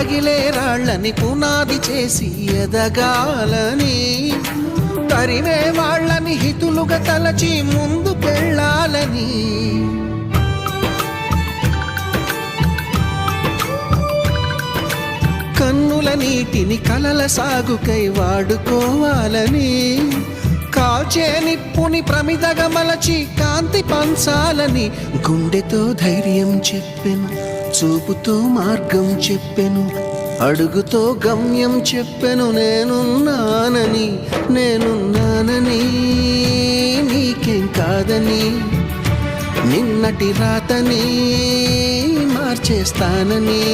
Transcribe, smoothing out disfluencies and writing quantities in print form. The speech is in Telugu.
పగిలే రాళ్ళని పునాది చేసి ఎదగాలని, తరిమే వాళ్ళని హితులుగా తలచి ముందుకెళ్ళాలని, కన్నుల నీటిని కలల సాగుకై వాడుకోవాలని, కాల్చే నిప్పుని ప్రమిదగా మలచి కాంతి పంచాలని, గుండెతో ధైర్యం చెప్పెను, చూపుతో మార్గం చెప్పెను, అడుగుతో గమ్యం చెప్పెను. నేనున్నానని నీకేం కాదని, నిన్నటి రాతని మార్చేస్తానని.